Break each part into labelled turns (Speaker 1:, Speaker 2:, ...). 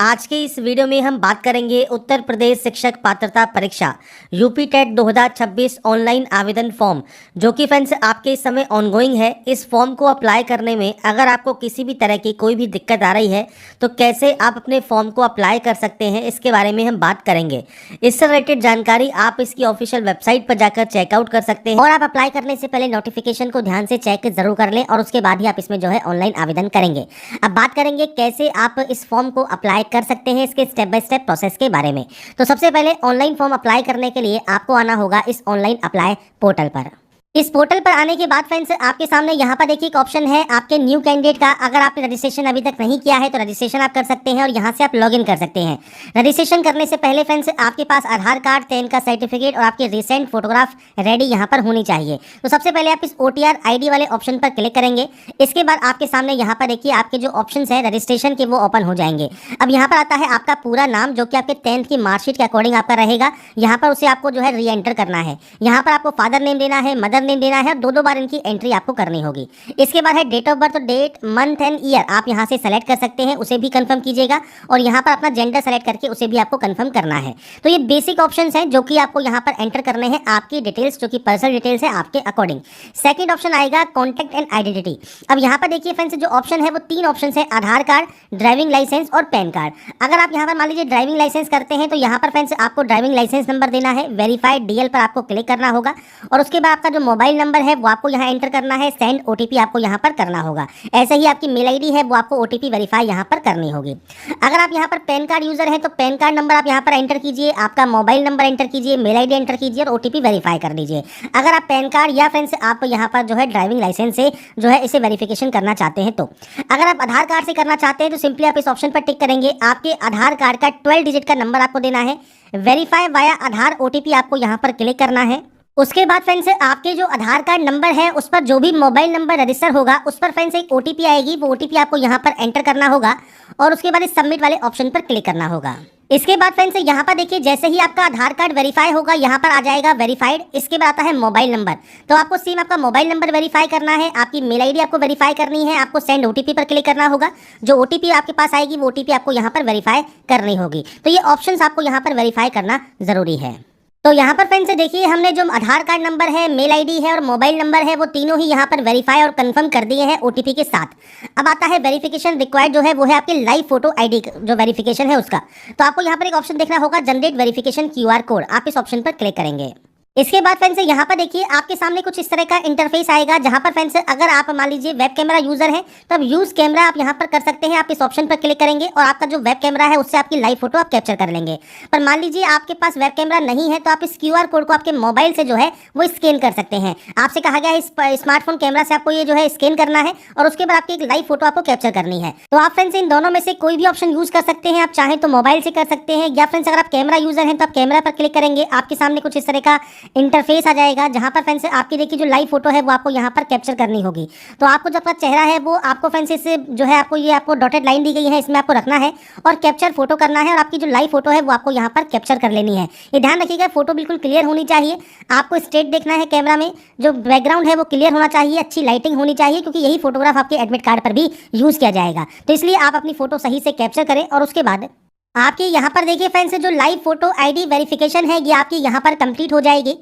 Speaker 1: आज के इस वीडियो में हम बात करेंगे उत्तर प्रदेश शिक्षक पात्रता परीक्षा यूपी टेट 2026 ऑनलाइन आवेदन फॉर्म, जो कि फ्रेंड्स आपके इस समय ऑनगोइंग है। इस फॉर्म को अप्लाई करने में अगर आपको किसी भी तरह की कोई भी दिक्कत आ रही है तो कैसे आप अपने फॉर्म को अप्लाई कर सकते हैं, इसके बारे में हम बात करेंगे। इससे रिलेटेड जानकारी आप इसकी ऑफिशियल वेबसाइट पर जाकर चेकआउट कर सकते हैं और आप अप्लाई करने से पहले नोटिफिकेशन को ध्यान से चेक जरूर कर लें और उसके बाद ही आप इसमें जो है ऑनलाइन आवेदन करेंगे। अब बात करेंगे कैसे आप इस फॉर्म को अप्लाई कर सकते हैं, इसके स्टेप बाय स्टेप प्रोसेस के बारे में। तो सबसे पहले ऑनलाइन फॉर्म अप्लाई करने के लिए आपको आना होगा इस ऑनलाइन अप्लाई पोर्टल पर। इस पोर्टल पर आने के बाद फ्रेंड्स आपके सामने यहाँ पर देखिए एक ऑप्शन है आपके न्यू कैंडिडेट का। अगर आपने रजिस्ट्रेशन अभी तक नहीं किया है तो रजिस्ट्रेशन आप कर सकते हैं और यहाँ से आप लॉगिन कर सकते हैं। रजिस्ट्रेशन करने से पहले फ्रेंड्स आपके पास आधार कार्ड, 10 का सर्टिफिकेट और आपके रिसेंट फोटोग्राफ रेडी यहाँ पर होनी चाहिए। तो सबसे पहले आप इस OTR ID वाले ऑप्शन पर क्लिक करेंगे। इसके बाद आपके सामने यहाँ पर देखिए आपके जो ऑप्शन है रजिस्ट्रेशन के, वो ओपन हो जाएंगे। अब यहाँ पर आता है आपका पूरा नाम, जो कि आपके 10th की मार्कशीट के अकॉर्डिंग आपका रहेगा। यहाँ पर उसे आपको जो है री एंटर करना है। यहाँ पर आपको फादर नेम देना है, मदर नेम देना है, दो बार इनकी एंट्री आपको करनी होगी। इसके बाद है date of birth, date, month and year आप यहां से सेलेक्ट कर सकते हैं, उसे भी कंफर्म कीजिएगा और यहां पर अपना जेंडर सेलेक्ट करके उसे भी आपको कंफर्म करना है। तो ये बेसिक ऑप्शंस हैं जो कि आपको यहां पर एंटर करने हैं, आपकी डिटेल्स जो कि पर्सनल डिटेल्स है आपके अकॉर्डिंग। सेकंड ऑप्शन आएगा कॉन्टैक्ट एंड आइडेंटिटी। अब यहां पर देखिए फ्रेंड्स जो ऑप्शन है वो 3 ऑप्शन है, आधार कार्ड, ड्राइविंग लाइसेंस और पैन कार्ड। अगर आप यहां पर मान लीजिए ड्राइविंग लाइसेंस करते हैं तो यहां पर फ्रेंड्स आपको ड्राइविंग लाइसेंस नंबर देना है, वेरीफाइड DL पर आपको क्लिक करना होगा और उसके बाद आपका जो मोबाइल नंबर है वो आपको यहाँ एंटर करना है, सेंड OTP आपको यहाँ पर करना होगा। ऐसे ही आपकी मेल ID है वो आपको OTP वेरीफाई यहाँ पर करनी होगी। अगर आप यहाँ पर पैन कार्ड यूजर हैं तो पैन कार्ड नंबर आप यहाँ पर एंटर कीजिए, आपका मोबाइल नंबर एंटर कीजिए, मेल ID एंटर कीजिए और OTP वेरीफाई कर दीजिए। अगर आप पैन कार्ड या फ्रेंड्स आप यहाँ पर जो है ड्राइविंग लाइसेंस से जो है इसे वेरिफिकेशन करना चाहते हैं तो अगर आप आधार कार्ड से करना चाहते हैं तो सिंपली आप इस ऑप्शन पर टिक करेंगे। आपके आधार कार्ड का 12 डिजिट का नंबर आपको देना है, वेरीफाई वाया आधार OTP आपको यहाँ पर क्लिक करना है। उसके बाद फ्रेंड्स आपके जो आधार कार्ड नंबर है उस पर जो भी मोबाइल नंबर रजिस्टर होगा उस पर फ्रेंड्स एक OTP आएगी, वो OTP आपको यहाँ पर एंटर करना होगा और उसके बाद इस सबमिट वाले ऑप्शन पर क्लिक करना होगा। इसके बाद फ्रेंड्स यहाँ पर देखिए जैसे ही आपका आधार कार्ड वेरीफाई होगा यहाँ पर आ जाएगा वेरीफाइड। इसके बाद आता है मोबाइल नंबर, तो आपको सेम आपका मोबाइल नंबर वेरीफाई करना है, आपकी मेल ID आपको वेरीफाई करनी है, आपको सेंड OTP पर क्लिक करना होगा। जो OTP आपके पास आएगी वो OTP आपको यहाँ पर वेरीफाई करनी होगी। तो ये ऑप्शंस आपको यहाँ पर वेरीफाई करना जरूरी है। तो यहाँ पर फ्रेंड्स देखिए हमने जो आधार कार्ड नंबर है, मेल ID है और मोबाइल नंबर है वो तीनों ही यहाँ पर वेरीफाई और कंफर्म कर दिए हैं OTP के साथ। अब आता है वेरिफिकेशन रिक्वायर्ड, जो है वो है आपके लाइव फोटो ID जो वेरिफिकेशन है उसका। तो आपको यहाँ पर एक ऑप्शन देखना होगा जनरेट वेरिफिकेशन QR कोड, आप इस ऑप्शन पर क्लिक करेंगे। इसके बाद फ्रेंड्स यहाँ पर देखिए आपके सामने कुछ इस तरह का इंटरफेस आएगा, जहां पर फ्रेंड्स अगर आप मान लीजिए वेब कैमरा यूजर है तो अब यूज कैमरा आप यहां पर कर सकते हैं। आप इस ऑप्शन पर क्लिक करेंगे और आपका जो वेब कैमरा है उससे आपकी लाइव फोटो आप कैप्चर कर लेंगे। पर मान लीजिए आपके पास वेब कैमरा नहीं है तो आप इस QR कोड को आपके मोबाइल से जो है वो स्कैन कर सकते हैं। आपसे कहा गया है स्मार्टफोन कैमरा से आपको ये जो है स्कैन करना है और उसके बाद आपकी एक लाइव फोटो आपको कैप्चर करनी है। तो आप फ्रेंड्स इन दोनों में से कोई भी ऑप्शन यूज कर सकते हैं, आप चाहें तो मोबाइल से कर सकते हैं या फ्रेंड्स अगर आप कैमरा यूजर हैं तो आप कैमरा पर क्लिक करेंगे, आपके सामने कुछ इस तरह का इंटरफेस आ जाएगा जहां पर फ्रेंड्स आपकी देखिए जो लाइव फोटो है वो आपको यहां पर कैप्चर करनी होगी। तो आपको जो आपका चेहरा है वो आपको फ्रेंड्स इससे जो है आपको डॉटेड लाइन दी गई है, इसमें आपको रखना है और कैप्चर फोटो करना है और आपकी जो लाइव फोटो है वो आपको यहां पर कैप्चर कर लेनी है। ये ध्यान रखिएगा फोटो बिल्कुल क्लियर होनी चाहिए, आपको स्ट्रेट देखना है कैमरा में, जो बैकग्राउंड है वो क्लियर होना चाहिए, अच्छी लाइटिंग होनी चाहिए क्योंकि यही फोटोग्राफ आपके एडमिट कार्ड पर भी यूज किया जाएगा। तो इसलिए आप अपनी फोटो सही से कैप्चर करें और उसके बाद आपकी यहाँ पर देखिए फ्रेंड्स जो लाइव फोटो ID वेरिफिकेशन है ये आपकी यहाँ पर कंप्लीट हो जाएगी।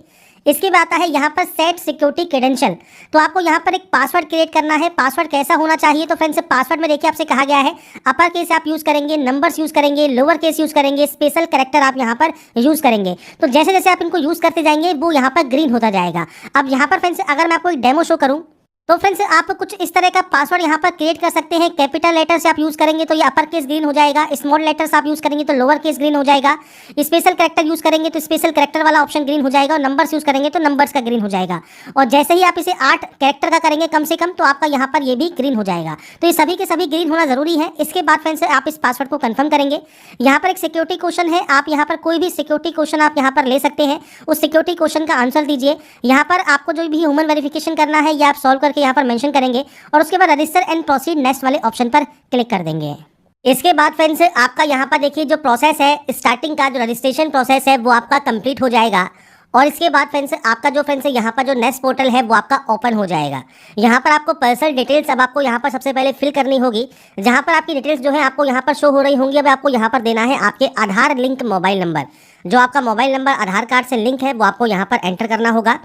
Speaker 1: इसके बाद आता है यहाँ पर सेट सिक्योरिटी क्रेडेंशियल, तो आपको यहाँ पर एक पासवर्ड क्रिएट करना है। पासवर्ड कैसा होना चाहिए तो फ्रेंड्स पासवर्ड में देखिए आपसे कहा गया है अपर केस आप यूज करेंगे, नंबर्स यूज करेंगे, लोअर केस यूज करेंगे, स्पेशल कैरेक्टर आप यहाँ पर यूज करेंगे। तो जैसे जैसे आप इनको यूज करते जाएंगे वो यहाँ पर ग्रीन होता जाएगा। अब यहाँ पर फ्रेंड्स अगर मैं आपको एक डेमो शो करूँ तो फ्रेंड्स आप कुछ इस तरह का पासवर्ड यहाँ पर क्रिएट कर सकते हैं। कैपिटल लेटर से आप यूज करेंगे तो ये अपर केस ग्रीन हो जाएगा, स्मॉल लेटर्स आप यूज करेंगे तो लोअर केस ग्रीन हो जाएगा, स्पेशल कैरेक्टर यूज करेंगे तो स्पेशल कैरेक्टर वाला ऑप्शन ग्रीन हो जाएगा और नंबर्स यूज करेंगे तो नंबर्स का ग्रीन हो जाएगा। और जैसे ही आप इसे 8 कैरेक्टर का करेंगे कम से कम तो आपका यहाँ पर ये भी ग्रीन हो जाएगा। तो ये सभी के सभी ग्रीन होना जरूरी है। इसके बाद फ्रेंड्स आप इस पासवर्ड को कंफर्म करेंगे। यहाँ पर एक सिक्योरिटी क्वेश्चन है, आप यहाँ पर कोई भी सिक्योरिटी क्वेश्चन आप यहाँ पर ले सकते हैं, उस सिक्योरिटी क्वेश्चन का आंसर दीजिए। यहाँ पर आपको जो भी ह्यूमन वेरिफिकेशन करना है या आप सॉल्व करके यहाँ पर मेंशन करेंगे और उसके बाद रजिस्टर एंड प्रोसीड नेक्स्ट वाले ऑप्शन पर क्लिक कर देंगे। इसके बाद फ्रेंड्स आपका यहाँ पर देखिए जो प्रोसेस है स्टार्टिंग का जो रजिस्ट्रेशन प्रोसेस है वो आपका कंप्लीट हो जाएगा और इसके बाद फ्रेंड्स आपका जो फ्रेंड्स यहाँ पर जो नेक्स्ट पोर्टल है वो आपका ओपन हो जाएगा। यहाँ पर आपको पर्सनल डिटेल्स अब आपको यहाँ पर सबसे पहले फिल करनी होगी। जहाँ पर आपकी डिटेल्स जो है आपको यहाँ पर शो हो रही होंगी। अब आपको यहाँ पर देना है आपके आधार लिंक मोबाइल नंबर। जो आपका मोबाइल नंबर आधार कार्ड से लिंक है वो आपको यहाँ पर एंटर करना होगा।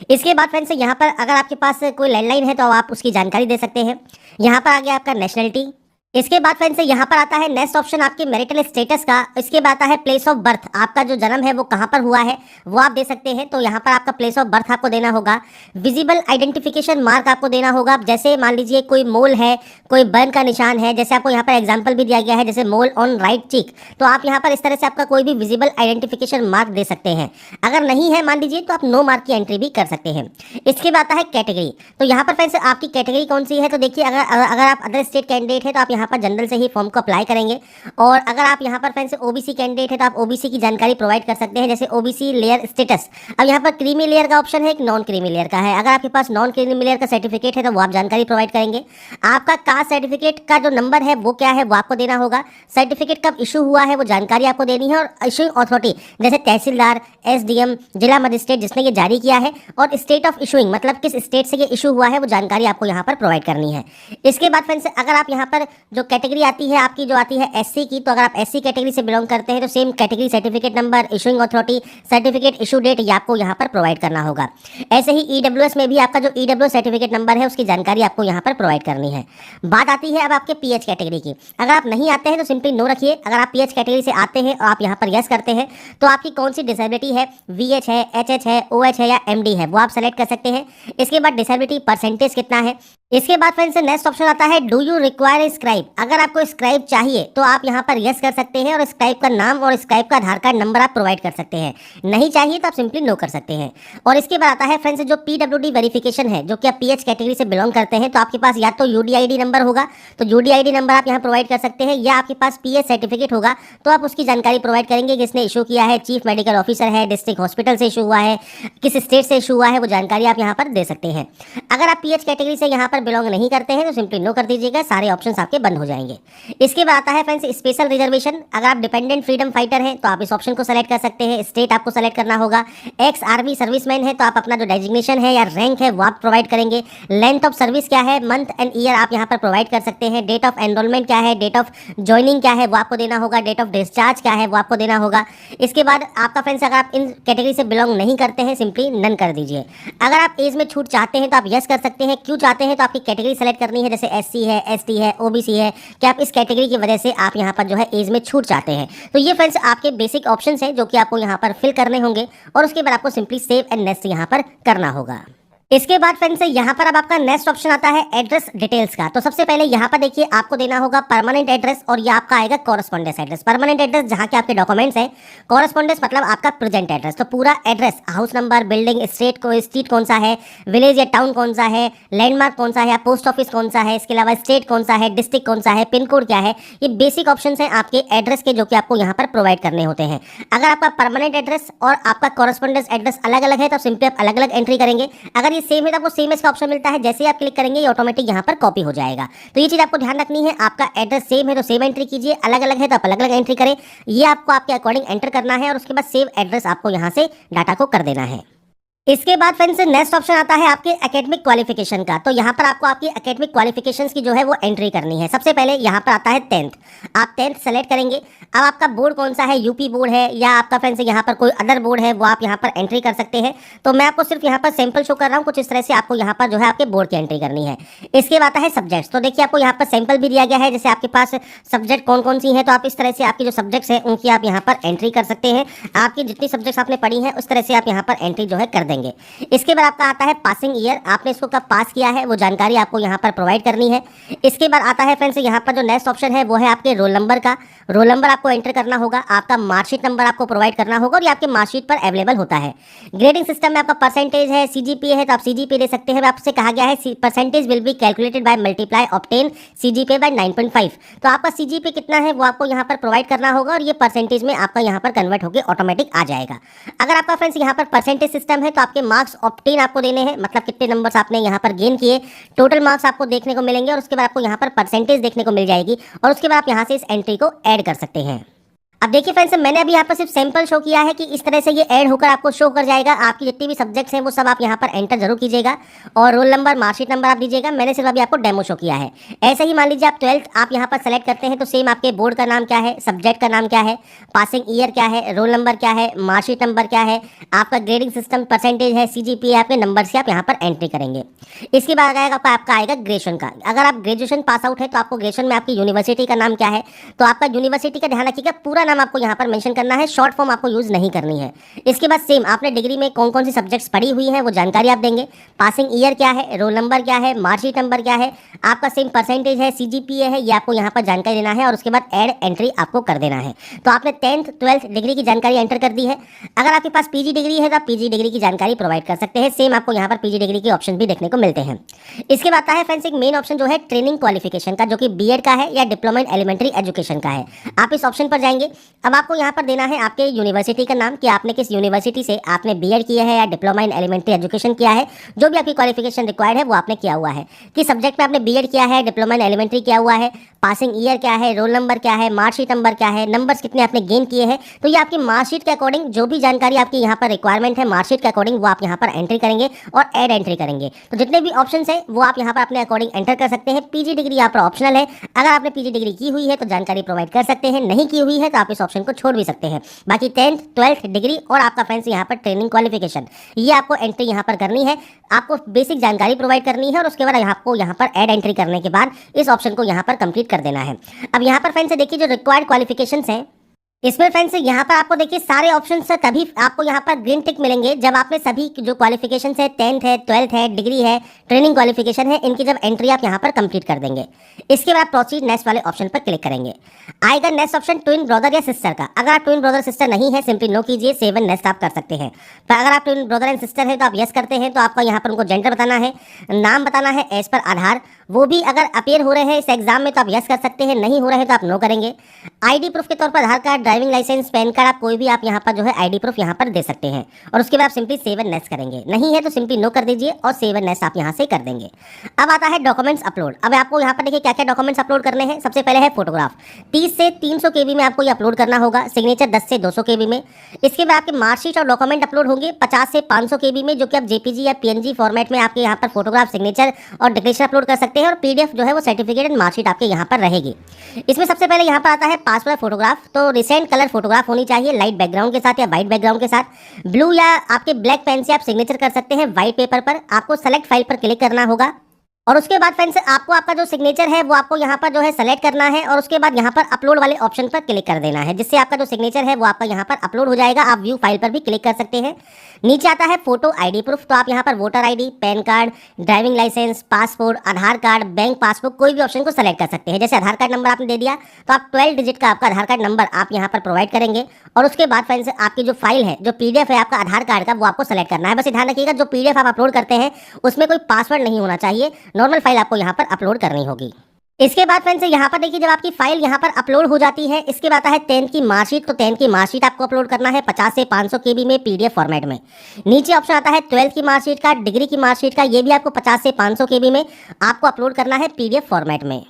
Speaker 1: इसके बाद फ्रेंड्स यहाँ पर अगर आपके पास कोई लैंडलाइन है तो आप उसकी जानकारी दे सकते हैं। यहाँ पर आ गया आपका नेशनलिटी। इसके बाद फ्रेंड्स यहाँ पर आता है नेक्स्ट ऑप्शन आपके मैरिटल स्टेटस का। इसके बाद आता है प्लेस ऑफ बर्थ, आपका जो जन्म है वो कहाँ पर हुआ है वो आप दे सकते हैं। तो यहाँ पर आपका प्लेस ऑफ बर्थ आपको देना होगा। विजिबल आइडेंटिफिकेशन मार्क आपको देना होगा। जैसे मान लीजिए कोई मोल है, कोई बर्न का निशान है, जैसे आपको यहाँ पर एग्जाम्पल भी दिया गया है जैसे मोल ऑन राइट चीक, तो आप यहाँ पर इस तरह से आपका कोई भी विजिबल आइडेंटिफिकेशन मार्क दे सकते हैं। अगर नहीं है मान लीजिए तो आप नो मार्क की एंट्री भी कर सकते हैं। इसके बाद आता है कैटेगरी। तो यहाँ पर फ्रेंड्स आपकी कैटेगरी कौन सी है, तो देखिए अगर आप अदर स्टेट कैंडिडेट है तो आप यहाँ पर जनरल से ही फॉर्म को अप्लाई करेंगे। और अगर आप यहाँ पर फ्रेंड्स ओबीसी कैंडिडेट है तो आप ओबीसी की जानकारी प्रोवाइड कर सकते हैं, जैसे ओबीसी लेयर स्टेटस। अब यहाँ पर क्रीमी लेयर का ऑप्शन है, एक नॉन क्रीमी लेयर का है। अगर आपके पास नॉन क्रीमी लेयर का सर्टिफिकेट है तो वो आप जानकारी प्रोवाइड करेंगे। आपका कास्ट सर्टिफिकेट का जो नंबर है वो क्या है वो आपको देना होगा। सर्टिफिकेट कब इशू हुआ है वो जानकारी आपको देनी है। और इशूइंग अथॉरिटी जैसे तहसीलदार, एसडीएम, जिला मजिस्ट्रेट जिसने ये जारी किया है, और स्टेट ऑफ इशूइंग मतलब किस स्टेट से ये इशू हुआ है वो जानकारी आपको यहाँ पर प्रोवाइड करनी है। इसके बाद फ्रेंड्स अगर आप यहाँ पर जो कैटेगरी आती है आपकी, जो आती है एससी की, तो अगर आप एससी कैटेगरी से बिलोंग करते हैं तो same category certificate number, issuing authority, certificate issue date ये आपको यहाँ पर प्रोवाइड करना होगा। ऐसे ही ईडब्ल्यूएस में भी आपका जो ईडब्ल्यूएस सर्टिफिकेट नंबर है उसकी जानकारी आपको यहाँ पर प्रोवाइड करनी है। बात आती है अब आपके पीएच कैटेगरी की। अगर आप नहीं आते हैं तो सिंपली नो रखिए। अगर आप पीएच कैटेगरी से आते हैं और आप यहाँ पर यस करते हैं तो आपकी कौन सी डिसेबिलिटी है, वीएच है, एचएच है, ओएच है या एमडी है, वो आप सेलेक्ट कर सकते हैं। इसके बाद डिसेबिलिटी परसेंटेज कितना है। इसके बाद फ्रेंड्स नेक्स्ट ऑप्शन आता है डू यू रिक्वायर स्क्राइब। अगर आपको स्क्राइब चाहिए तो आप यहाँ पर यस कर सकते हैं और स्क्राइब का नाम और स्क्राइब का आधार कार्ड नंबर आप प्रोवाइड कर सकते हैं। नहीं चाहिए तो आप सिंपली नो कर सकते हैं। और इसके बाद आता है फ्रेंड्स जो पीडब्ल्यूडी वेरिफिकेशन है, जो कि आप पीएच कैटेगरी से बिलोंग करते हैं तो आपके पास या तो यूडीआईडी नंबर होगा तो यूडीआईडी नंबर आप यहाँ प्रोवाइड कर सकते हैं, या आपके पास पीएच सर्टिफिकेट होगा तो आप उसकी जानकारी प्रोवाइड करेंगे, किसने इशू किया है, चीफ मेडिकल ऑफिसर है, डिस्ट्रिक्ट हॉस्पिटल से इशू हुआ है, किस स्टेट से इशू हुआ है, वो जानकारी आप यहाँ पर दे सकते हैं। अगर आप पीएच कैटेगरी से यहाँ पर बिलोंग नहीं करते हैं तो सिंपली नो कर दीजिएगा, सारे ऑप्शंस आपके बंद हो जाएंगे। इसके बाद आता है फ्रेंड्स स्पेशल रिजर्वेशन। अगर आप डिपेंडेंट फ्रीडम फाइटर हैं तो आप इस ऑप्शन को सेलेक्ट कर सकते हैं। स्टेट आपको सेलेक्ट करना होगा। एक्स आर्मी सर्विसमैन है तो आप अपना जो डेजिग्नेशन है या रैंक है वो आप प्रोवाइड करेंगे। लेंथ ऑफ सर्विस क्या है, मंथ एंड ईयर आप यहाँ पर प्रोवाइड कर सकते हैं। डेट ऑफ एनरोलमेंट क्या है, डेट ऑफ ज्वाइनिंग क्या है वो आपको देना होगा। डेट ऑफ डिस्चार्ज क्या है वो आपको देना होगा। इसके बाद आपका फ्रेंड्स अगर आप इन कैटेगरी से बिलोंग नहीं करते हैं सिंपली नन कर दीजिए। अगर आप एज में छूट चाहते हैं तो आप यस कर सकते हैं। क्यों चाहते हैं तो आपकी कैटेगरी सेलेक्ट करनी है, जैसे एससी है, एसटी है, ओबीसी है, कि आप इस कैटेगरी की वजह से आप यहाँ पर जो है एज में छूट चाहते हैं। तो ये फ्रेंड्स आपके बेसिक ऑप्शंस हैं जो कि आपको यहाँ पर फिल करने होंगे और उसके बाद आपको सिंपली सेव एंड नेक्स्ट यहाँ पर करना होगा। इसके बाद फ्रेंड्स यहाँ पर अब आपका नेक्स्ट ऑप्शन आता है एड्रेस डिटेल्स का। तो सबसे पहले यहाँ पर देखिए आपको देना होगा परमानेंट एड्रेस और ये आपका आएगा कॉरेस्पॉन्डेंस एड्रेस। परमानेंट एड्रेस जहाँ के आपके डॉक्यूमेंट्स हैं, कॉरेस्पॉन्डेंस मतलब आपका प्रेजेंट एड्रेस। तो पूरा address, house number, building, street कौन सा है, विलेज या टाउन कौन सा है, लैंडमार्क कौन सा है, पोस्ट ऑफिस कौन सा है, इसके अलावा स्टेट कौन सा है, डिस्ट्रिक्ट कौन सा है, पिन कोड क्या है, ये बेसिक ऑप्शन है आपके एड्रेस के जो कि आपको यहाँ पर प्रोवाइड करने होते हैं। अगर आपका परमानेंट एड्रेस और आपका कॉरेस्पॉन्डेंस एड्रेस अलग अलग है तो सिंपली आप अलग अलग एंट्री करेंगे। अगर ये सेम है तो आपको सेम का ऑप्शन मिलता है, जैसे ही आप क्लिक करेंगे ये ऑटोमेटिक यहाँ पर कॉपी हो जाएगा। तो ये चीज आपको ध्यान रखनी है। आपका एड्रेस सेम है तो सेम एंट्री कीजिए, अलग अलग है तो आप अलग अलग एंट्री करें। ये आपको आपके अकॉर्डिंग एंटर करना है और उसके बाद सेव एड्रेस आपको यहाँ से डाटा को कर देना है। इसके बाद फ्रेंड्स नेक्स्ट ऑप्शन आता है आपके एकेडमिक क्वालिफिकेशन का। तो यहाँ पर आपको आपकी एकेडमिक क्वालिफिकेशंस की जो है वो एंट्री करनी है। सबसे पहले यहाँ पर आता है 10th। आप 10th सेलेक्ट करेंगे। अब आपका बोर्ड कौन सा है, यूपी बोर्ड है या आपका फ्रेंड्स यहाँ पर कोई अदर बोर्ड है, वो आप यहाँ पर एंट्री कर सकते हैं। तो मैं आपको सिर्फ यहाँ पर सैंपल शो कर रहा हूँ, कुछ इस तरह से आपको यहाँ पर जो है आपके बोर्ड की एंट्री करनी है। इसके बाद आता है सब्जेक्ट्स। तो देखिए आपको यहाँ पर सैंपल भी दिया गया है, जैसे आपके पास सब्जेक्ट कौन कौन सी हैं, तो आप इस तरह से आपकी जो सब्जेक्ट्स हैं उनकी आप यहाँ पर एंट्री कर सकते हैं। आपकी जितनी सब्जेक्ट्स आपने पढ़ी हैं उस तरह से आप यहाँ पर एंट्री जो है कर देंगे। इसके बाद आपका आता है पासिंग ईयर, आपने इसको कब पास किया है वो जानकारी आपको यहाँ पर प्रोवाइड करनी है। इसके बाद आता है फ्रेंड्स यहाँ पर जो नेक्स्ट ऑप्शन है वो है आपके रोल नंबर का। रोल नंबर आपको एंटर करना होगा। आपका मार्कशीट नंबर आपको प्रोवाइड करना होगा और ये आपके मार्कशीट पर अवेलेबल होता है। ग्रेडिंग सिस्टम में आपका परसेंटेज है, सीजीपीए है तो आप सीजीपीए दे सकते हैं। आपसे कहा गया है percentage will be calculated by multiply obtain CGPA by 9.5। तो आपका सीजीपीए कितना है वो आपको यहाँ पर प्रोवाइड करना होगा और ये परसेंटेज में आपका यहाँ पर कन्वर्ट होकर ऑटोमेटिक आ जाएगा। अगर आपका फ्रेंड्स यहाँ पर परसेंटेज सिस्टम है तो आपके मार्क्स ऑब्टेन आपको देने हैं, मतलब कितने नंबर्स आपने यहाँ पर गेन किए, टोटल मार्क्स आपको देखने को मिलेंगे और उसके बाद आपको यहाँ पर परसेंटेज देखने को मिल जाएगी और उसके बाद आप यहाँ से इस एंट्री को ऐड कर सकते हैं। अब देखिए फ्रेंड्स, मैंने अभी यहाँ पर सिर्फ सैंपल शो किया है कि इस तरह से ये ऐड होकर आपको शो कर जाएगा। आपकी जितनी भी सब्जेक्ट्स हैं वो सब आप यहाँ पर एंटर जरूर कीजिएगा और रोल नंबर, मार्कशीट नंबर आप दीजिएगा। मैंने सिर्फ अभी आपको डेमो शो किया है। ऐसे ही मान लीजिए आप 12th आप यहाँ पर सेलेक्ट करते हैं तो सेम आपके बोर्ड का नाम क्या है, सब्जेक्ट का नाम क्या है, पासिंग ईयर क्या है, रोल नंबर क्या है, मार्कशीट नंबर क्या है, आपका ग्रेडिंग सिस्टम परसेंटेज है, CGPA आपके नंबर से आप यहाँ पर एंट्री करेंगे। इसके बाद आएगा आपका आएगा ग्रेजुएशन का। अगर आप ग्रेजुएशन पास आउट है तो आपको ग्रेजुएशन में आपकी यूनिवर्सिटी का नाम क्या है, तो आपका यूनिवर्सिटी का ध्यान रखिएगा, पूरा नाम आपको यहाँ पर मेंशन करना है, शॉर्ट फॉर्म आपको यूज नहीं करनी है। इसके बाद सेम आपने डिग्री में कौन कौन सी सब्जेक्ट्स पढ़ी हुई हैं वो जानकारी आप देंगे। पासिंग ईयर क्या है, रोल नंबर क्या है, मार्कशीट नंबर क्या है, आपका सेम परसेंटेज है, CGPA है, ये आपको यहाँ पर जानकारी देना है और उसके बाद ऐड एंट्री आपको कर देना है। तो आपने 10th 12th डिग्री की जानकारी एंटर कर दी है। अगर आपके पास PG डिग्री है तो आप PG डिग्री की जानकारी प्रोवाइड कर सकते हैं। सेम आपको यहाँ पर PG डिग्री के ऑप्शन भी देखने को मिलते हैं। इसके बाद आता है फ्रेंड्स एक मेन ऑप्शन जो है ट्रेनिंग क्वालिफिकेशन का, जो कि B.Ed का है या डिप्लोमा इन एलिमेंट्री एजुकेशन का है। आप इस ऑप्शन पर जाएंगे। अब आपको यहाँ पर देना है आपके यूनिवर्सिटी का नाम कि आपने किस यूनिवर्सिटी से आपने B.Ed किया है या डिप्लोमा इन एलिमेंट्री एजुकेशन किया है, जो भी आपकी क्वालिफिकेशन रिक्वायर्ड है वो आपने किया हुआ है। किस सब्जेक्ट में आपने B.Ed किया है, डिप्लोमा इन एलिमेंट्री किया हुआ है, पासिंग ईयर क्या है, रोल नंबर क्या है, मार्कशीट नंबर क्या है, नंबर्स कितने आपने गेन किए हैं। तो ये आपकी मार्कशीट के अकॉर्डिंग जो भी जानकारी आपकी यहाँ पर रिक्वायरमेंट है मार्कशीट के अकॉर्डिंग वो आप यहाँ पर एंट्री करेंगे और ऐड एंट्री करेंगे। तो जितने भी ऑप्शन है वो आप यहाँ पर अपने अकॉर्डिंग एंटर कर सकते हैं। PG डिग्री यहाँ पर ऑप्शनल है। अगर आपने PG डिग्री की हुई है तो जानकारी प्रोवाइड कर सकते हैं, नहीं की हुई है तो आप इस ऑप्शन को छोड़ भी सकते हैं। बाकी 10th 12th डिग्री और आपका फ्रेंड्स यहाँ पर ट्रेनिंग क्वालिफिकेशन ये आपको एंट्री यहाँ पर करनी है। आपको बेसिक जानकारी प्रोवाइड करनी है और उसके बाद आपको यहाँ पर ऐड एंट्री करने के बाद इस ऑप्शन को यहाँ पर कंप्लीट कर देना है। अब यहाँ पर फ्रेंड्स देखिए जो रिक्वायर्ड क्वालिफिकेशंस हैं इसमें फ्रेंड्स यहाँ पर आपको देखिए सारे ऑप्शन से तभी आपको यहाँ पर ग्रीन टिक मिलेंगे जब आपने सभी जो क्वालिफिकेशन है 10th है 12th है डिग्री है ट्रेनिंग क्वालिफिकेशन है इनकी जब एंट्री आप यहाँ पर कंप्लीट कर देंगे। इसके बाद प्रोसीड नेक्स्ट वाले ऑप्शन पर क्लिक करेंगे। आएगा नेक्स्ट ऑप्शन ट्विन ब्रदर या सिस्टर का। अगर आप ट्विन ब्रदर सिस्टर नहीं है सिंपली नो कीजिए, सेव एंड नेक्स्ट आप कर सकते हैं। पर अगर आप ट्विन ब्रदर एंड सिस्टर है तो आप यस करते हैं। तो आपका यहाँ पर उनको जेंडर बताना है, नाम बताना है एज पर आधार, वो भी अगर अपेयर हो रहे हैं इस एग्जाम में तो आप यस कर सकते हैं, नहीं हो रहे हैं तो आप नो करेंगे। ID प्रूफ के तौर पर Aadhaar card, driving licence, PAN card, आप कोई भी आप यहाँ पर जो है ID प्रूफ यहाँ पर दे सकते हैं और उसके बाद आप सिंपली सेव एंड नेक्स्ट करेंगे। नहीं है तो सिंपली नो कर दीजिए और सेव एंड नेक्स्ट आप यहाँ से कर देंगे। अब आता है डॉक्यूमेंट्स अपलोड। अब आपको यहाँ पर देखिए क्या क्या डॉक्यूमेंट्स अपलोड करने हैं। सबसे पहले है फोटोग्राफ, 30 से 300 KB में आपको ये अपलोड करना होगा। सिग्नेचर 10 से 200 KB में। इसके बाद आपके मार्कशीट और डॉक्यूमेंट अपलोड होंगे 50 से 500 KB में, जो कि आप JPG या PNG फॉर्मेट में आपके यहाँ पर फोटोग्राफ, सिग्नेचर और डिक्लेरेशन अपलोड कर सकते हैं और PDF जो है वो सर्टिफिकेट एंड मार्कशीट आपके यहाँ पर रहेगी। इसमें सबसे पहले यहाँ पर आता है पासपोर्ट फोटोग्राफ। तो रिसेंट कलर फोटोग्राफ होनी चाहिए, लाइट बैकग्राउंड के साथ या वाइट बैकग्राउंड के साथ। ब्लू या आपके ब्लैक पेन से आप सिग्नेचर कर सकते हैं व्हाइट पेपर पर। आपको सेलेक्ट फाइल पर क्लिक करना होगा और उसके बाद फ्रेंड्स आपको आपका जो सिग्नेचर है वो आपको यहाँ पर जो है सेलेक्ट करना है और उसके बाद यहाँ पर अपलोड वाले ऑप्शन पर क्लिक कर देना है, जिससे आपका जो सिग्नेचर है वो आपका यहाँ पर अपलोड हो जाएगा। आप व्यू फाइल पर भी क्लिक कर सकते हैं। नीचे आता है फोटो ID प्रूफ। तो आप यहाँ पर voter ID, PAN card, driving licence, passport, Aadhaar card, bank passbook कोई भी ऑप्शन को सेलेक्ट कर सकते हैं। जैसे आधार कार्ड नंबर आपने दे दिया तो आप 12 डिजिट का आपका आधार कार्ड नंबर आप यहाँ पर प्रोवाइड करेंगे और उसके बाद फ्रेंड्स आपकी जो फाइल है, जो PDF है आपका आधार कार्ड का, वो आपको सेलेक्ट करना है। बस ध्यान रखिएगा जो PDF आप अपलोड करते हैं उसमें कोई पासवर्ड नहीं होना चाहिए, नॉर्मल फाइल आपको यहाँ पर अपलोड करनी होगी। इसके बाद फ्रेंड्स यहाँ पर देखिए जब आपकी फाइल यहाँ पर अपलोड हो जाती है इसके बाद आता है 10th की मार्कशीट। तो 10th की मार्कशीट आपको अपलोड करना है 50 से 500 KB में PDF फॉर्मेट में। नीचे ऑप्शन आता है 12th की मार्कशीट का, डिग्री की मार्कशीट का, ये भी आपको 50 से 500 KB में आपको अपलोड करना है PDF फॉर्मेट में।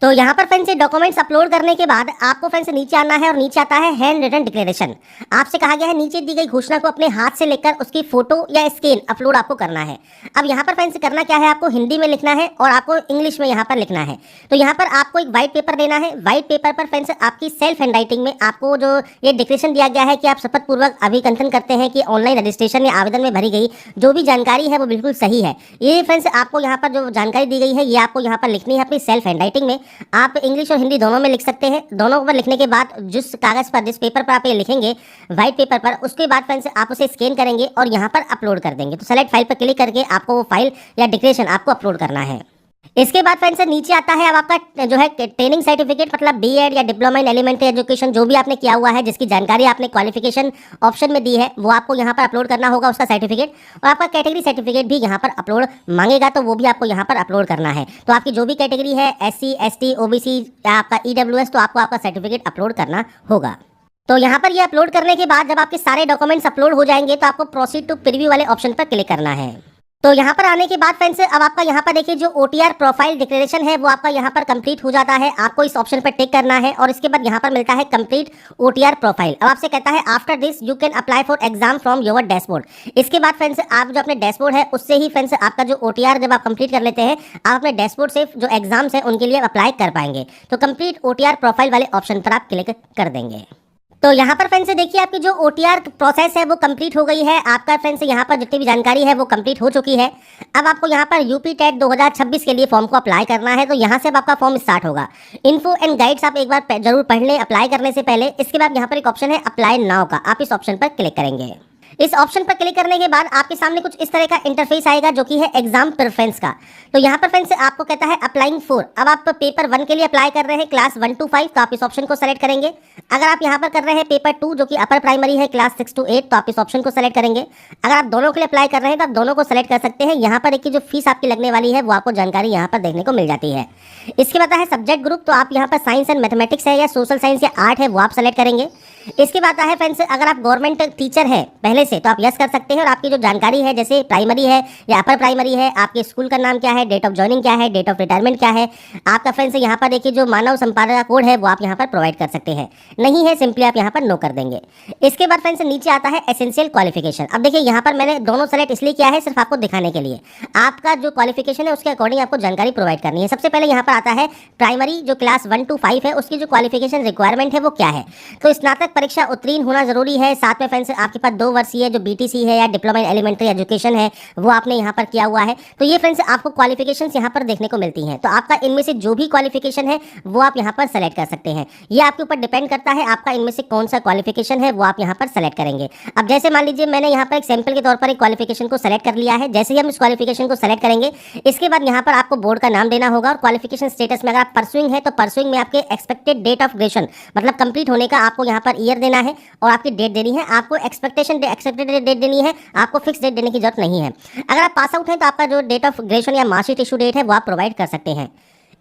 Speaker 1: तो यहाँ पर फ्रेंड्स डॉक्यूमेंट्स अपलोड करने के बाद आपको फ्रेंड्स नीचे आना है और नीचे आता है हैंड रिटन डिक्लेरेशन। आपसे कहा गया है नीचे दी गई घोषणा को अपने हाथ से लेकर उसकी फोटो या स्कैन अपलोड आपको करना है। अब यहाँ पर फ्रेंड्स करना क्या है, आपको हिंदी में लिखना है और आपको इंग्लिश में यहाँ पर लिखना है। तो यहाँ पर आपको एक व्हाइट पेपर देना है। व्हाइट पेपर पर फ्रेंड्स आपकी सेल्फ हैंड राइटिंग में आपको जो ये डिक्लेरेशन दिया गया है कि आप शपथ पूर्वक अभिकंथन करते हैं कि ऑनलाइन रजिस्ट्रेशन या आवेदन में भरी गई जो भी जानकारी है वो बिल्कुल सही है। ये फ्रेंड्स आपको यहाँ पर जो जानकारी दी गई है ये आपको यहाँ पर लिखनी है अपनी सेल्फ हैंड राइटिंग में। आप इंग्लिश और हिंदी दोनों में लिख सकते हैं। दोनों पर लिखने के बाद जिस कागज पर, जिस पेपर पर आप ये लिखेंगे व्हाइट पेपर पर, उसके बाद फ्रेंड्स आप उसे स्कैन करेंगे और यहाँ पर अपलोड कर देंगे। तो सेलेक्ट फाइल पर क्लिक करके आपको वो फाइल या डिक्लेरेशन आपको अपलोड करना है। इसके बाद फ्रेंड्स नीचे आता है अब आपका जो है ट्रेनिंग सर्टिफिकेट, मतलब B.Ed या डिप्लोमा इन एलिमेंट्री एजुकेशन जो भी आपने किया हुआ है, जिसकी जानकारी आपने क्वालिफिकेशन ऑप्शन में दी है वो आपको यहाँ पर अपलोड करना होगा उसका सर्टिफिकेट। और आपका कैटेगरी सर्टिफिकेट भी यहाँ पर अपलोड मांगेगा तो वो भी आपको यहाँ पर अपलोड करना है। तो आपकी जो भी कैटेगरी है SC ST OBC या आपका EWS तो आपको आपका सर्टिफिकेट अपलोड करना होगा। तो यहाँ पर ये अपलोड करने के बाद जब आपके सारे डॉक्यूमेंट्स अपलोड हो जाएंगे तो आपको प्रोसीड टू प्रीव्यू वाले ऑप्शन पर क्लिक करना है। तो यहाँ पर आने के बाद फ्रेंड्स अब आपका यहाँ पर देखिए जो OTR प्रोफाइल डिक्लेरेशन है वो आपका यहाँ पर कंप्लीट हो जाता है। आपको इस ऑप्शन पर टिक करना है और इसके बाद यहाँ पर मिलता है कंप्लीट OTR प्रोफाइल। अब आपसे कहता है after this you can apply for exam from your dashboard. इसके बाद फ्रेंड्स आप जो अपने डैशबोर्ड है उससे ही फ्रेंड्स आपका जो OTR जब आप कंप्लीट कर लेते हैं आप अपने डैशबोर्ड से जो एग्जाम्स है उनके लिए अप्लाई कर पाएंगे। तो कंप्लीट OTR प्रोफाइल वाले ऑप्शन पर आप क्लिक कर देंगे। तो यहाँ पर फ्रेंड्स देखिए आपकी जो OTR प्रोसेस है वो कंप्लीट हो गई है। आपका फ्रेंड्स यहाँ पर जितनी भी जानकारी है वो कंप्लीट हो चुकी है। अब आपको यहाँ पर यूपी टेट 2026 के लिए फॉर्म को अप्लाई करना है। तो यहाँ से अब आपका फॉर्म स्टार्ट होगा। इन्फो एंड गाइड्स आप एक बार जरूर पढ़ लें अप्लाई करने से पहले। इसके बाद यहाँ पर एक ऑप्शन है अप्लाई नाउ का, आप इस ऑप्शन पर क्लिक करेंगे। इस ऑप्शन पर क्लिक करने के बाद आपके सामने कुछ इस तरह का इंटरफेस आएगा जो कि है एग्जाम प्रेफरेंस का। तो यहाँ पर फ्रेंड्स आपको कहता है अप्लाइंग फॉर। अब आप पेपर 1 के लिए अप्लाई कर रहे हैं क्लास 1 to 5 तो आप इस ऑप्शन को सेलेक्ट करेंगे। अगर आप यहाँ पर कर रहे हैं पेपर 2 जो कि अपर प्राइमरी है क्लास 6 to 8 तो आप इस ऑप्शन को सेलेक्ट करेंगे। अगर आप दोनों के लिए अप्लाई कर रहे हैं तो आप दोनों को सेलेक्ट कर सकते हैं। यहाँ पर एक जो फीस आपकी लगने वाली है वो आपको जानकारी यहाँ पर देखने को मिल जाती है। इसके बाद है सब्जेक्ट ग्रुप। तो आप यहाँ पर साइंस एंड मैथमेटिक्स है या सोशल साइंस या आर्ट है वो आप सेलेक्ट करेंगे। इसके बाद है फ्रेंड्स अगर आप गवर्नमेंट टीचर है पहले से तो आप यस कर सकते हैं और आपकी जो जानकारी है जैसे प्राइमरी है या अपर प्राइमरी है, आपके स्कूल का नाम क्या है, डेट ऑफ ज्वाइनिंग क्या है, डेट ऑफ रिटायरमेंट क्या है, आपका फ्रेंड्स यहाँ पर देखिए जो मानव संपादक कोड है वो आप यहाँ पर प्रोवाइड कर सकते हैं। नहीं है सिंपली आप यहाँ पर नो कर देंगे। इसके बाद फ्रेंड्स नीचे आता है एसेंशियल क्वालिफिकेशन। अब देखिए यहाँ पर मैंने दोनों सेलेक्ट इसलिए किया है सिर्फ आपको दिखाने के लिए। आपका जो क्वालिफिकेशन है उसके अकॉर्डिंग आपको जानकारी प्रोवाइड करनी है। सबसे पहले यहाँ पर आता है प्राइमरी जो क्लास 1 to 5 है उसकी जो क्वालिफिकेशन रिक्वायरमेंट है वो क्या है। तो स्नातक परीक्षा उत्तीर्ण होना जरूरी है। साथ में फ्रेंड्स आपके पास 2 वर्षीय जो BTC है या डिप्लोमा इन एलिमेंट्री एजुकेशन है वो आपने यहाँ पर किया हुआ है। तो ये फ्रेंड्स आपको क्वालिफिकेशंस यहाँ पर देखने को मिलती हैं। तो आपका इनमें से जो भी क्वालिफिकेशन है वो आप यहाँ पर सेलेक्ट कर सकते हैं। ये आपके ऊपर डिपेंड करता है आपका इनमें से कौन सा क्वालिफिकेशन है वो आप यहाँ पर सेलेक्ट करेंगे। अब जैसे मान लीजिए मैंने यहाँ पर एक सैंपल के तौर पर एक क्वालिफिकेशन को सेलेक्ट कर लिया है। जैसे ही हम इस क्वालिफिकेशन को सेलेक्ट करेंगे इसके बाद यहाँ पर आपको बोर्ड का नाम देना होगा और क्वालिफिकेशन स्टेटस में अगर आप परसुइंग है तो परसुइंग में आपके एक्सपेक्टेड डेट ऑफ ग्रेजुएशन मतलब कंप्लीट होने का आपको यहाँ पर ईयर देना है और आपकी डेट देनी है। आपको एक्सपेक्टेड डेट देनी है, आपको फिक्स डेट देने की जरूरत नहीं है। अगर आप पास आउट हैं तो आपका जो डेट ऑफ ग्रेजुएशन या मार्कशीट इशू डेट है वो आप प्रोवाइड कर सकते हैं।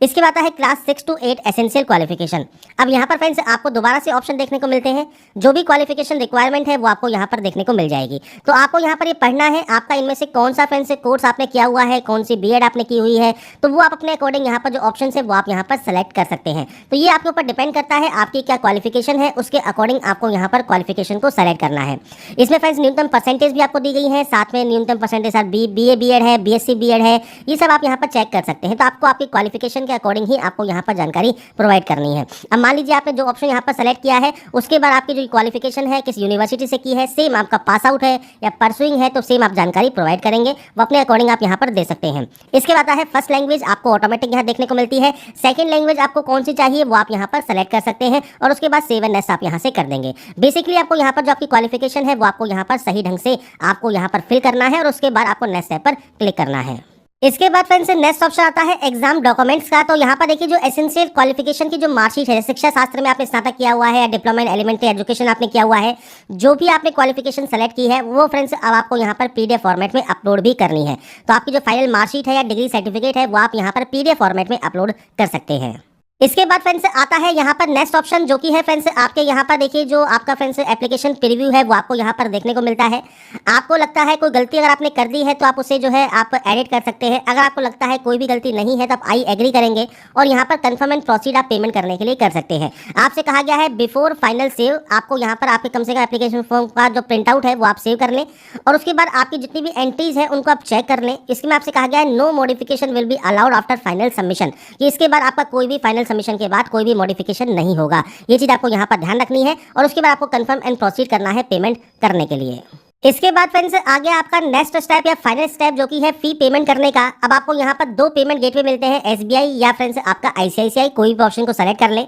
Speaker 1: इसके बाद है क्लास 6 to 8 एसेंशियल क्वालिफिकेशन। अब यहाँ पर फ्रेंड्स आपको दोबारा से ऑप्शन देखने को मिलते हैं। जो भी क्वालिफिकेशन रिक्वायरमेंट है वो आपको यहाँ पर देखने को मिल जाएगी। तो आपको यहाँ पर ये पढ़ना है आपका इनमें से कौन सा फ्रेंड्स कोर्स आपने किया हुआ है, कौन सी बीएड आपने की हुई है। तो वो आप अपने अकॉर्डिंग यहाँ पर जो ऑप्शन है वो आप यहाँ पर सेलेक्ट कर सकते हैं। तो ये आपके ऊपर डिपेंड करता है आपकी क्या क्वालिफिकेशन है, उसके अकॉर्डिंग आपको यहाँ पर क्वालिफिकेशन को सेलेक्ट करना है। इसमें फ्रेंड्स न्यूनतम परसेंटेज भी आपको दी गई है, साथ में न्यूनतम परसेंटेज BA बीएड है, BSc बीएड है, ये सब आप यहाँ पर चेक कर सकते हैं। तो आपको आपकी क्वालिफिकेशन के अकॉर्डिंग ही आपको यहाँ पर जानकारी प्रोवाइड करनी है। अब मान लीजिए आपने जो ऑप्शन यहाँ पर सेलेक्ट किया है उसके बाद आपकी जो क्वालिफिकेशन है किस यूनिवर्सिटी से की है, सेम आपका पास आउट है या परसुइंग है तो सेम आप जानकारी प्रोवाइड करेंगे, वो अपने अकॉर्डिंग आप यहाँ पर दे सकते हैं। इसके बाद है फर्स्ट लैंग्वेज आपको ऑटोमेटिक यहाँ देखने को मिलती है। सेकंड लैंग्वेज आपको कौन सी चाहिए वो आप यहाँ पर सेलेक्ट कर सकते हैं और उसके बाद सेव एंड नेक्स्ट आप यहाँ से कर देंगे। बेसिकली आपको यहाँ पर जो आपकी क्वालिफिकेशन है वो आपको यहाँ पर सही ढंग से आपको यहाँ पर फिल करना है और उसके बाद आपको नेक्स्ट स्टेप पर क्लिक करना है। इसके बाद फ्रेंड्स नेक्स्ट ऑप्शन आता है एग्जाम डॉक्यूमेंट्स का। तो यहाँ पर देखिए जो एसेंशियल क्वालिफिकेशन की जो मार्कशीट है, शिक्षा शास्त्र में आपने स्नातक किया हुआ है या डिप्लोमा इन एलिमेंट्री एजुकेशन आपने किया हुआ है, जो भी आपने क्वालिफिकेशन सेलेक्ट की है वो फ्रेंड्स अब आपको यहाँ पर PDF फॉर्मेट में अपलोड भी करनी है। तो आपकी जो फाइनल मार्कशीट है या डिग्री सर्टिफिकेट है वो आप यहाँ पर PDF फॉर्मेट में अपलोड कर सकते हैं। इसके बाद फ्रेंड्स आता है यहाँ पर नेक्स्ट ऑप्शन जो कि है फ्रेंड्स आपके यहाँ पर देखिए जो आपका फ्रेंड्स एप्लीकेशन प्रीव्यू है वो आपको यहाँ पर देखने को मिलता है। आपको लगता है कोई गलती अगर आपने कर दी है तो आप उसे जो है आप एडिट कर सकते हैं। अगर आपको लगता है कोई भी गलती नहीं है तो आप आई एग्री करेंगे और यहाँ पर कंफर्म एंड प्रोसीड आप पेमेंट करने के लिए कर सकते हैं। आपसे कहा गया है बिफोर फाइनल सेव, आपको यहाँ पर आपके कम से कम एप्लीकेशन फॉर्म का जो प्रिंट आउट है वो आप सेव कर लें और उसके बाद आपकी जितनी भी एंट्रीज है उनको आप चेक कर लें। इसमें आपसे कहा गया है no modification will be allowed after final submission, कि इसके बाद आपका कोई भी फाइनल सबमिशन के बाद कोई भी मॉडिफिकेशन नहीं होगा। ये चीज आपको यहाँ पर ध्यान रखनी है और उसके बाद आपको कंफर्म एंड प्रोसीड करना है पेमेंट करने के लिए। इसके बाद फ्रेंड्स आगे आपका नेक्स्ट स्टेप या फाइनल स्टेप जो कि है फी पेमेंट करने का। अब आपको यहाँ पर 2 पेमेंट गेटवे मिलते हैं, SBI या फ्रेंड्स आपका ICICI, कोई भी ऑप्शन को सेलेक्ट कर ले।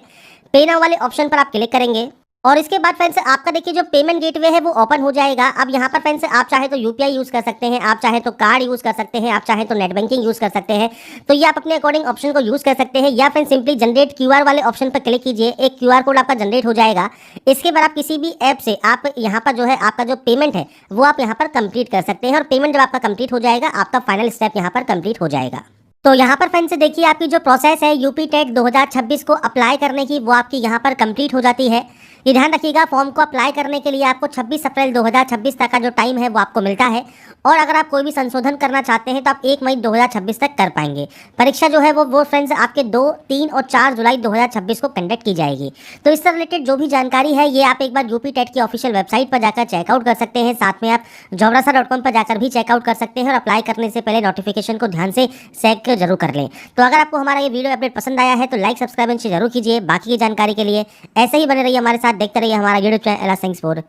Speaker 1: पे नाउ वाले ऑप्शन पर आप क्लिक करेंगे और इसके बाद फ्रेंड्स आपका देखिए जो पेमेंट गेटवे है वो ओपन हो जाएगा। अब यहाँ पर फ्रेंड्स आप चाहे तो UPI यूज कर सकते हैं, आप चाहे तो कार्ड यूज कर सकते हैं, आप चाहे तो नेट बैंकिंग यूज कर सकते हैं। तो ये आप अपने अकॉर्डिंग ऑप्शन को यूज कर सकते हैं या फ्रेंड्स सिंपली जनरेट QR वाले ऑप्शन पर क्लिक कीजिए, एक QR कोड आपका जनरेट हो जाएगा। इसके बाद आप किसी भी ऐप से आप यहाँ पर जो है आपका जो पेमेंट है वो आप यहाँ पर कंप्लीट कर सकते हैं और पेमेंट जब आपका कंप्लीट हो जाएगा आपका फाइनल स्टेप यहाँ पर कंप्लीट हो जाएगा। तो यहाँ पर फ्रेंड्स देखिए, आपकी जो प्रोसेस है यूपी टेट 2026 को अप्लाई करने की, वो आपकी यहाँ पर कंप्लीट हो जाती है। ये ध्यान रखिएगा, फॉर्म को अप्लाई करने के लिए आपको 26 अप्रैल 2026 तक का जो टाइम है वो आपको मिलता है। और अगर आप कोई भी संशोधन करना चाहते हैं तो आप 1 मई 2026 तक कर पाएंगे। परीक्षा जो है वो फ्रेंड्स आपके 2, 3 और 4 जुलाई 2026 को कंडक्ट की जाएगी। तो इससे रिलेटेड जो भी जानकारी है ये आप एक बार यूपी टेट की ऑफिशियल वेबसाइट पर जाकर चेकआउट कर सकते हैं। साथ में आप jobRasa.com पर जाकर भी चेकआउट कर सकते हैं और अप्लाई करने से पहले नोटिफिकेशन को ध्यान से चेक जरूर कर लें। तो अगर आपको हमारा ये वीडियो अपडेट पसंद आया है तो लाइक, सब्सक्राइब एंड शेयर जरूर कीजिए। बाकी की जानकारी के लिए ऐसे ही बने रहिए हमारे साथ, देखते रहिए हमारा यूट्यूब चैनल एला थैंक्स फॉर